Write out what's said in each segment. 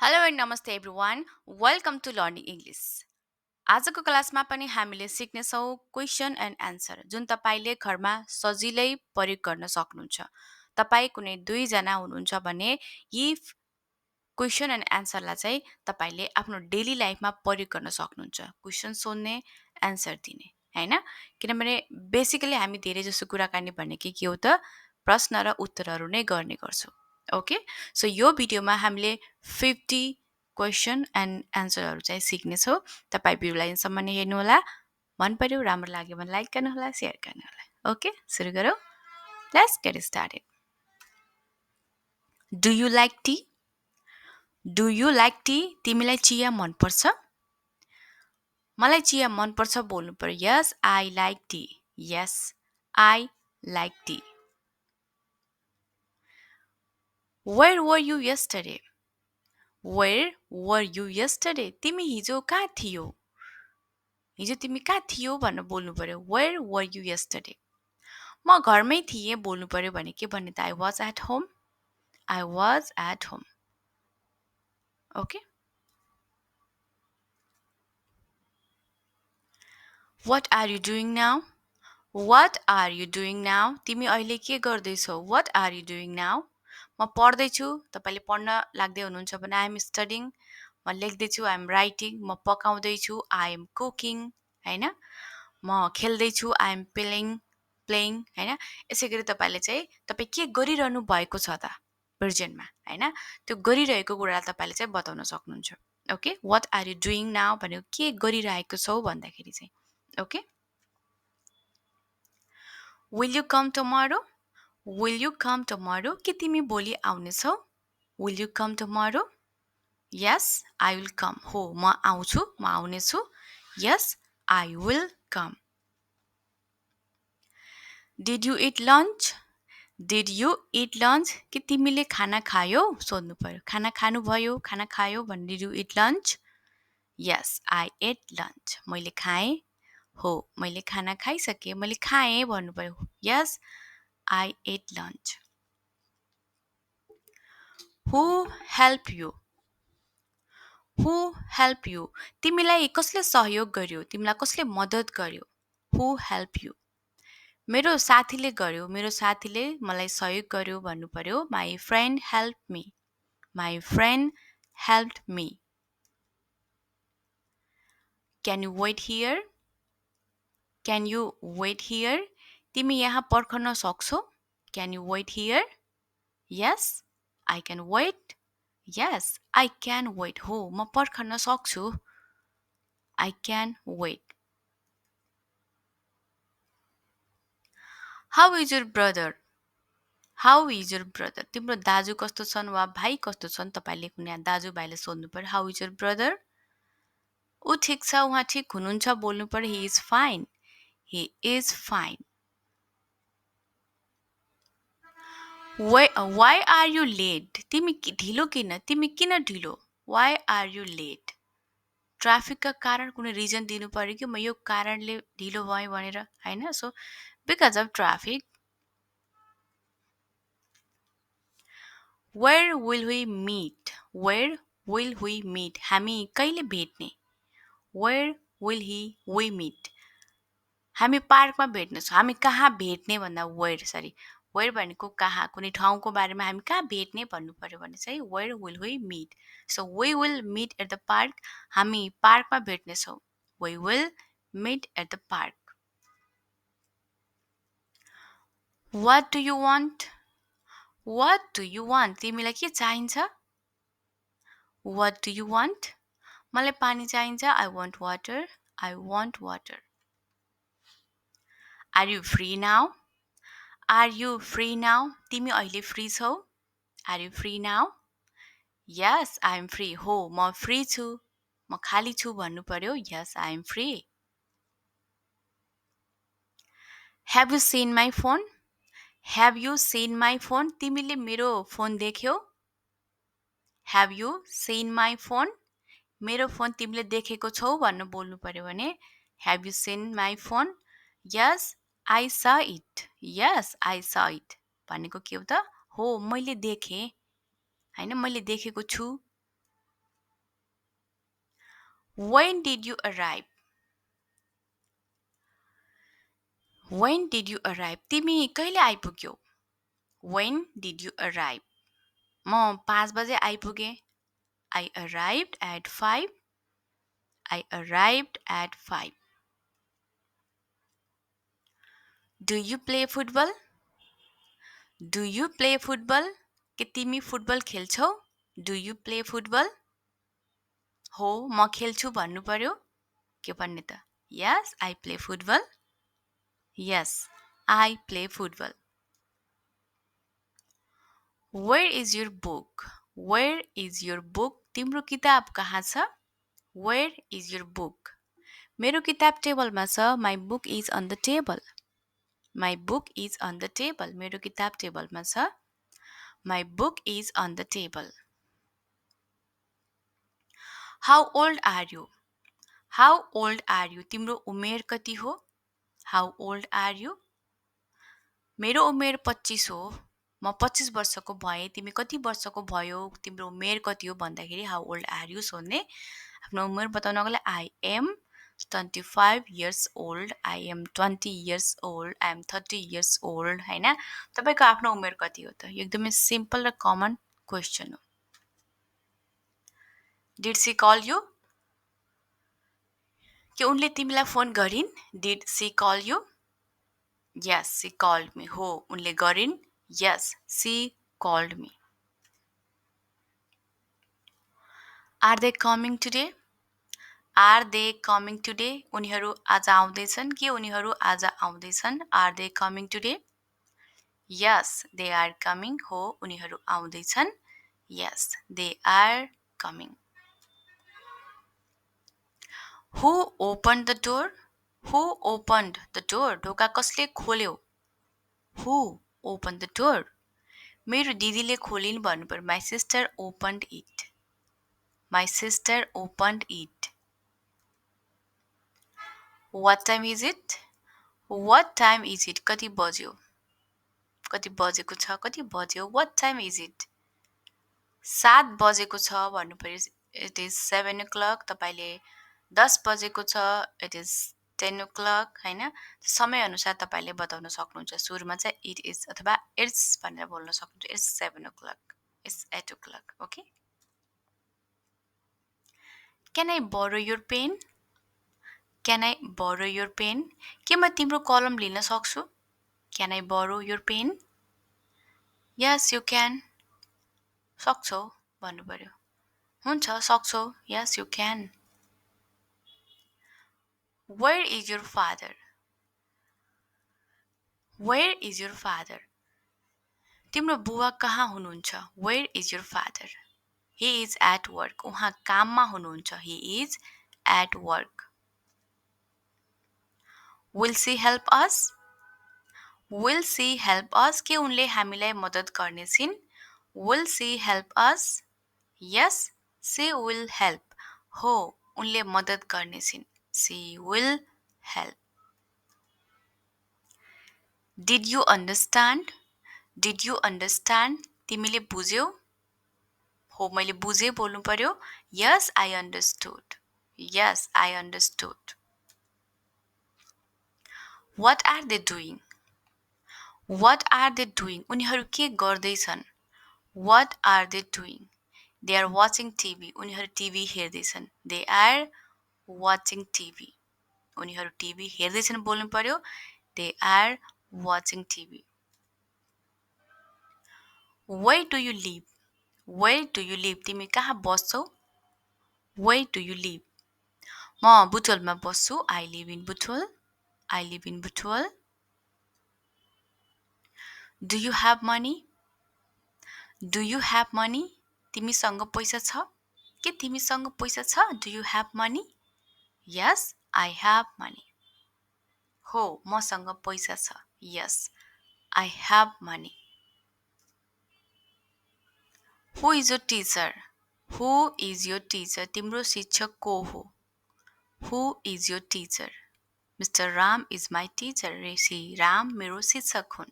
Hello and नमस्ते everyone welcome to learning English आजको क्लासमा पनि हामीले सिक्नेछौँ क्वेसन एन्ड एन्सर जुन तपाईँले घरमा सजिलै प्रयोग गर्न सक्नुहुन्छ तपाईँ कुनै दुईजना हुनुहुन्छ भने यी क्वेसन एन्ड एन्सरलाई चाहिँ तपाईँले आफ्नो डेली लाइफमा प्रयोग गर्न सक्नुहुन्छ क्वेसन सोध्ने एन्सर दिने होइन किनभने बेसिकली हामी धेरै जसो कुराकानी भन्ने के हो त प्रश्न र उत्तरहरू नै गर्ने गर्छौँ ओके सो यो भिडियोमा हामीले 50 क्वेसन एन्ड एन्सरहरू चाहिँ सिक्नेछौँ तपाईँ भिडियोलाई यहाँसम्म नै हेर्नुहोला मन पर्यो राम्रो लाग्यो भने लाइक गर्नुहोला सेयर गर्नुहोला ओके सुरु गरौँ let's get started do you like tea do you like tea तिमीलाई चिया मनपर्छ मलाई चिया मनपर्छ बोल्नु पर्यो yes I like tea yes I like tea where were you yesterday where were you yesterday तिमी हिजो कहाँ थियौ हिजो तिमी कहाँ थियौ भनेर बोल्नु पर्यो वेयर वर यु यस्टरडे म घरमै थिएँ बोल्नु पर्यो भने के भन्ने त I was at home I was at home okay what are you doing now what are you doing now तिमी अहिले के गर्दैछौ what are you doing now म पढ्दैछु तपाईँले पढ्न लाग्दै हुनुहुन्छ भने आई एम स्टडिङ म लेख्दैछु आई एम राइटिङ म पकाउँदैछु आई एम कुकिङ होइन म खेल्दैछु आई एम प्लेइङ होइन यसै गरी तपाईँले चाहिँ तपाईँ के गरिरहनु भएको छ त प्रेजेन्टमा होइन त्यो गरिरहेको कुरालाई तपाईँले चाहिँ बताउन सक्नुहुन्छ okay what are you doing now भनेको के गरिरहेको छौ भन्दाखेरि चाहिँ okay will you come tomorrow will you come tomorrow के तिमी भोलि आउनेछौ will you come tomorrow yes I will come हो म आउँछु म आउनेछु yes I will come did you eat lunch did you eat lunch कि तिमीले खाना खायौ सोध्नु पर्यो खाना खानुभयो खाना खायो भने did you eat lunch yes I ate lunch मैले खाएँ हो मैले खाना खाइसकेँ मैले खाएँ भन्नु पर्यो yes I ate lunch who help you who help you तिमीलाई कसले सहयोग गर्यो तिमीलाई कसले मद्दत गर्यो हु हेल्प यु मेरो साथीले गर्यो मेरो साथीले मलाई सहयोग गर्यो भन्नु पर्यो my friend help me my friend help me can you wait here can you wait here तिमी यहाँ पर्खन सक्छौ can you wait here yes I can wait yes I can wait हो म पर्खन सक्छु I can wait how is your brother how is your brother तिम्रो दाजु कस्तो छन् वा भाइ कस्तो छन् तपाईँले कुनै दाजुभाइले सोध्नु पर्यो हाउ इज युर ब्रदर ऊ ठिक छ उहाँ ठिक हुनुहुन्छ बोल्नु पर्यो he is fine he is fine why are you late तिमी ढिलो किन तिमी किन ढिलो वाइ आर यु लेट ट्राफिकका कारण कुनै रिजन दिनु पर्यो कि म यो कारणले ढिलो भएँ भनेर होइन so because of traffic where will we meet where will we meet हामी कहिले भेट्ने वेयर विल वी मिट हामी पार्कमा भेट्नेछौँ हामी कहाँ भेट्ने भन्दा वेयर भनेको कहाँ कुनै ठाउँको बारेमा हामी कहाँ भेट्ने भन्नु पर्यो भने चाहिँ where will we meet so we will meet at the park हामी पार्कमा भेट्नेछौँ we will meet at the park what do you want what do you want तिमीलाई के चाहिन्छ वाट डु यु वान्ट मलाई पानी चाहिन्छ I want water I want water are you free now are you free now तिमी अहिले free छौ are you free now yes I am free हो म फ्री छु म खाली छु भन्नु पर्यो yes I am free have you seen my phone have you seen my phone तिमीले मेरो फोन देख्यौ have you seen my phone मेरो फोन तिमीले देखेको छौ भन्नु बोल्नु पर्यो भने have you seen my phone yes I saw it yes I saw it भनेको के हो त हो मैले देखेँ होइन मैले देखेको छु When did you arrive? When did you arrive? तिमी कहिले आइपुग्यौ? When did you arrive? म 5 बजे आइपुगे. I arrived at 5. I arrived at 5. Do you play football? Do you play football? के तिमी football खेल्छौ? Do you play football? हो म खेल्छु भन्नु पर्यो. के भन्ने त? Yes, I play football. Yes, I play football. Where is your book? Where is your book? तिम्रो किताब कहाँ छ? Where is your book? मेरो किताब टेबलमा छ. My book is on the table. My book is on the table. मेरो किताब टेबलमा छ. My book is on the table. How old are you? How old are you? तिम्रो उमेर कति हो? How old are you? मेरो उमेर 25 हो. म 25 वर्षको भएँ. तिमी कति वर्षको भयो? तिम्रो उमेर कति हो भन्दाखेरि how old are you सोध्ने. आफ्नो उमेर बताउनको लागि I am 25 years old. I am 20 years old. I am 30 years old. हैन? तपाईको आफ्नो उमेर कति हो त? यो एकदमै सिम्पल र कमन क्वेशन हो. Did she call you? के उनले तिमीलाई फोन गरिन्? Did she call you? Yes, she called me. हो, उनले गरिन्? Yes, she called me. Are they coming today? Are they coming today? उनीहरू आज आउँदैछन् के उनीहरू आज आउँदैछन्? Are they coming today? Yes, they are coming. हो, उनीहरू आउँदैछन्. Yes, they are coming. Who opened the door? Who opened the door? ढोका कसले खोल्यो? Who opened the door? मेरो दिदीले खोलिन् भन्नु पर्यो. My sister opened it. My sister opened it. What time is it? What time is it? कति बज्यो? कति बजेको छ? कति बज्यो? What time is it? 7 बजेको छ भन्नु पर्यो. It is 7 o'clock. तपाईले 10 बजेको छ. It is 10 o'clock. हैन? समय अनुसार तपाईले बताउन सक्नुहुन्छ. सुरुमा चाहिँ it is अथवा it's भनेर बोल्न सक्नुहुन्छ. It's 7 o'clock. It's 8 o'clock. Okay? Can I borrow your pen? Can I borrow your pen? के म तिम्रो कलम लिन सक्छु? Can I borrow your pen? Yes, you can. सक्छौ भन्नु पर्यो. हुन्छ सक्छौ. Yes, you can. Where is your father? Where is your father? तिम्रो बुवा कहाँ हुनुहुन्छ? Where is your father? He is at work. उहाँ काममा हुनुहुन्छ. He is at work. Will she help us? Will she help us? के उनले हामीलाई मद्दत गर्नेछिन्? Will she help us? Yes, she will help. हो, उनले मद्दत गर्नेछिन्. She will help. Did you understand? Did you understand? तिमीले बुझ्यौ? हो, मैले बुझे बोल्नु पर्यो. Yes, I understood. Yes, I understood. What are they doing? What are they doing? उनीहरू के गर्दैछन्? What are they doing? They are watching TV. उनीहरू TV हेर्दैछन्. They are watching TV. उनीहरू TV हेर्दैछन् बोल्नु पर्यो. They are watching TV. Where do you live? Where do you live? तिमी कहाँ बस्छौ? Where do you live? म बुटोलमा बस्छु. I live in Butol. I live in Butol. Do you have money? Do you have money? तिमीसँग पैसा छ? के तिमीसँग पैसा छ? Do you have money? Yes, I have money. हो, मसँग पैसा छ. Yes, I have money. Who is your teacher? Who is your teacher? तिम्रो शिक्षक को हो? Who is your teacher? Mr. Ram is my teacher. ऋषि राम मेरो शिक्षक हुन्.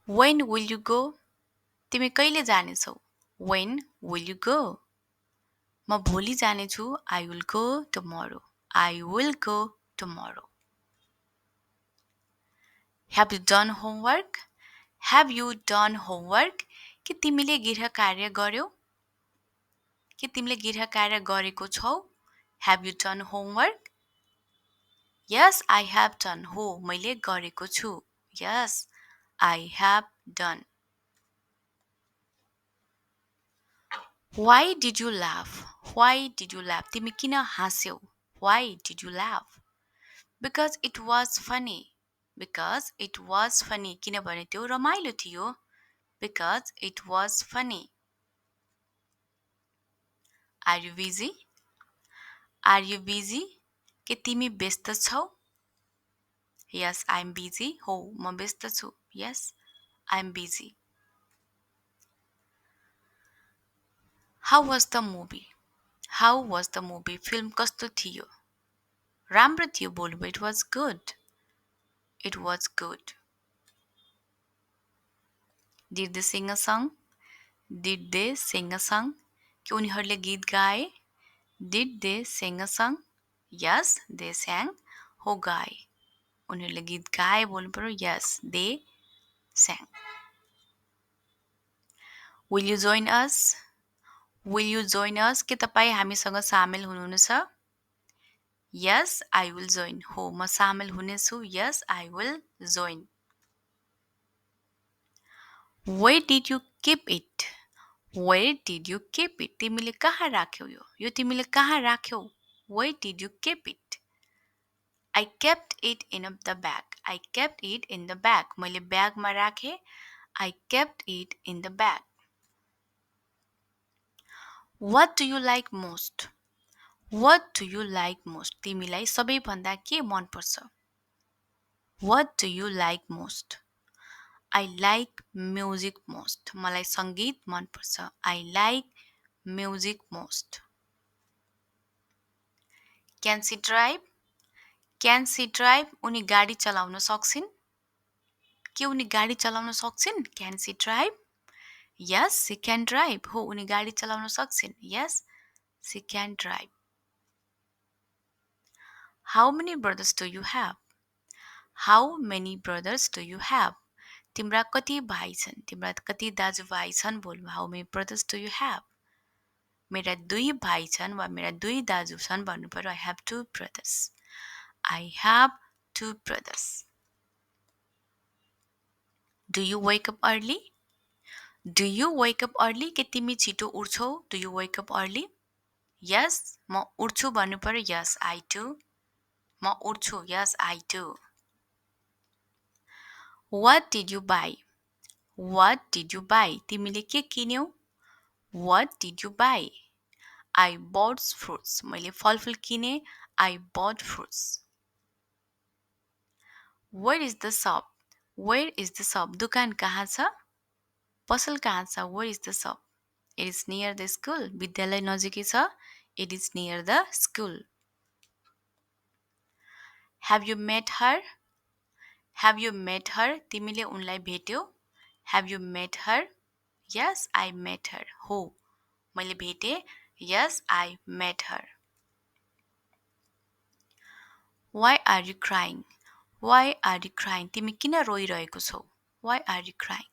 When will you go? तिमी कहिले जानेछौ? When will you go? म भोलि जानेछु. I will go tomorrow. I will go tomorrow. Have you done homework? Have you done homework? के तिमीले गृह कार्य गर्यौ? के तिमीले गृह कार्य गरेको छौ? Have you done homework? Yes, I have done. हो, मैले गरेको छु. Yes, I have done. Why did you laugh? Why did you laugh? तिमी किन हाँस्यौ? Why did you laugh? Because it was funny. Because it was funny. किनभने त्यो रमाइलो थियो. Because it was funny. Are you busy? Are you busy? के तिमी व्यस्त छौ? Yes, I'm busy. हो, म व्यस्त छु. Yes, I'm busy. How was the movie? How was the movie? Film कस्तो थियो? राम्रो थियो बोल्नु. It was good. It was good. Did they sing a song? Did they sing a song? के उनीहरूले गीत गाए? Did they sing a song? Yes, they sang. हो गाए. उनीहरूले गीत गाए बोल्नु पर्यो. Yes, they sang. Will you join us? Will you join us? के तपाईँ हामीसँग सामेल हुनुहुन्छ? Yes, I will join. हो, म सामेल हुनेछु. Yes, I will join. Where did you keep it? Where did you keep it? तिमीले कहाँ राख्यौ यो? यो तिमीले कहाँ राख्यौ? Where did you keep it? I kept it in the bag. I kept it in the bag. मैले ब्यागमा राखेँ. I kept it in the bag. What do you like most? What do you like most? तिमीलाई सबैभन्दा के मन पर्छ? What do you like most? I like music most. मलाई सङ्गीत मन पर्छ. I like music most. Can she drive? Can she drive? उनी गाडी चलाउन सक्छिन्? के उनी गाडी चलाउन सक्छिन्? Can she drive? Yes, she can drive. हो, उनी गाडी चलाउन सक्छिन्. Yes, she can drive. How many brothers do you have? How many brothers do you have? तिम्रा कति भाइ छन्? तिम्रा कति दाजुभाइ छन्? बोल्नु. How many brothers do you have? मेरा 2 भाइ छन् वा मेरा 2 दाजु छन् भन्नु पर्यो. I have 2 brothers. I have 2 brothers. Do you wake up early? Do you wake up early? के तिमी छिटो उठ्छौ? Do you wake up early? Yes, म उठ्छु भन्नु पर्यो. Yes, I do. म उठ्छु. Yes, I do. What did you buy? What did you buy? तिमीले के किन्यौ? What did you buy? I bought fruits. मैले फलफुल किने. I bought fruits. Where is the shop? Where is the shop? दुकान कहाँ छ? पसल कहाँ छ? Where is the shop? It is near the school. विद्यालय नजिकै छ. It is near the school. Have you met her? Have you met her? तिमीले उनलाई भेट्यौ? Have you met her? Yes, I met her. हो, मैले भेटे. Yes, I met her. Why are you crying? Why are you crying? तिमी किन रोइरहेको छौ? Why are you crying?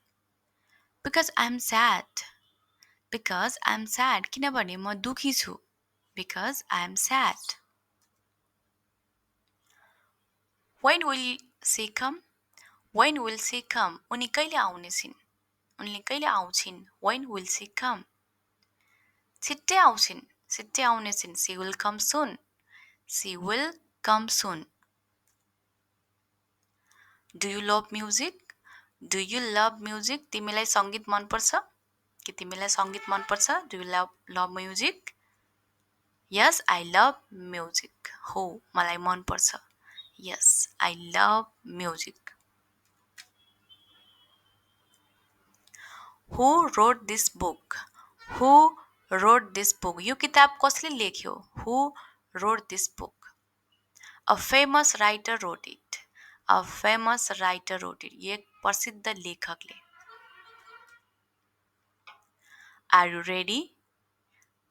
Because I'm sad. Because I'm sad. किनभने म दुखी छु. Because I'm sad. When will she come? When will she come? उनी कहिले आउनेछिन्? उनले कहिले आउँछिन्? When will she come? छिट्टै आउँछिन्. छिट्टै आउनेछिन्. She will come soon. She will come soon. Do you love music? Do you love music? तिमीलाई सङ्गीत मन पर्छ? के तिमीलाई सङ्गीत मन पर्छ? Do you love music? Yes, I love music. हो, मलाई मन पर्छ. Yes, I love music. Who wrote this book? Who wrote this book? यो किताब कसले लेख्यो? Who wrote this book? A famous writer wrote it. A famous writer wrote it. एक प्रसिद्ध लेखकले. Are you ready?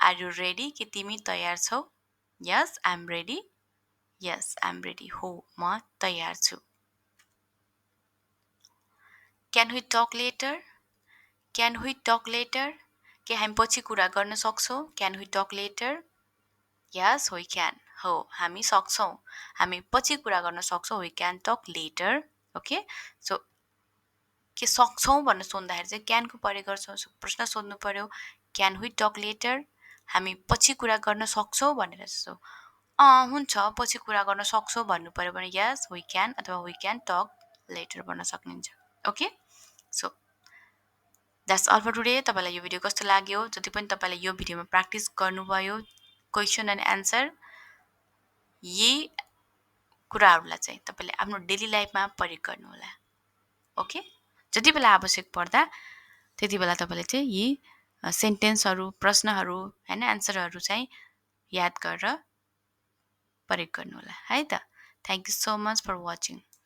Are you ready? कि तिमी तयार छौ? Yes, I am ready. Yes, I am ready. हो, म तयार छु. Can we talk later? Can we talk later? के हामी पछि कुरा गर्न सक्छौँ? Can we talk later? Yes, we can. हो, हामी सक्छौँ. हामी पछि कुरा गर्न सक्छौँ. We can talk later. Okay, so के सक्छौँ भनेर सोद्धाखेरि चाहिँ क्यानको प्रयोग गर्छौँ. प्रश्न सोध्नु पर्यो, क्यान वी टक लेटर? हामी पछि कुरा गर्न सक्छौँ भनेर जस्तो हुन्छ पछि कुरा गर्न सक्छौँ भन्नु पर्यो भने यस वी क्यान अथवा वी क्यान टक लेटर भन्न सक्नुहुन्छ. Okay, so that's all for today. तपाईँलाई यो भिडियो कस्तो लाग्यो? जति पनि तपाईँले यो भिडियोमा प्र्याक्टिस गर्नुभयो क्वेसन एन्ड एन्सर, यी कुराहरूलाई चाहिँ तपाईँले आफ्नो डेली लाइफमा प्रयोग गर्नुहोला. ओके, जति बेला आवश्यक पर्दा त्यति बेला तपाईँले चाहिँ यी सेन्टेन्सहरू, प्रश्नहरू होइन, एन्सरहरू चाहिँ याद गरेर प्रयोग गर्नुहोला है त. Thank you so much for watching.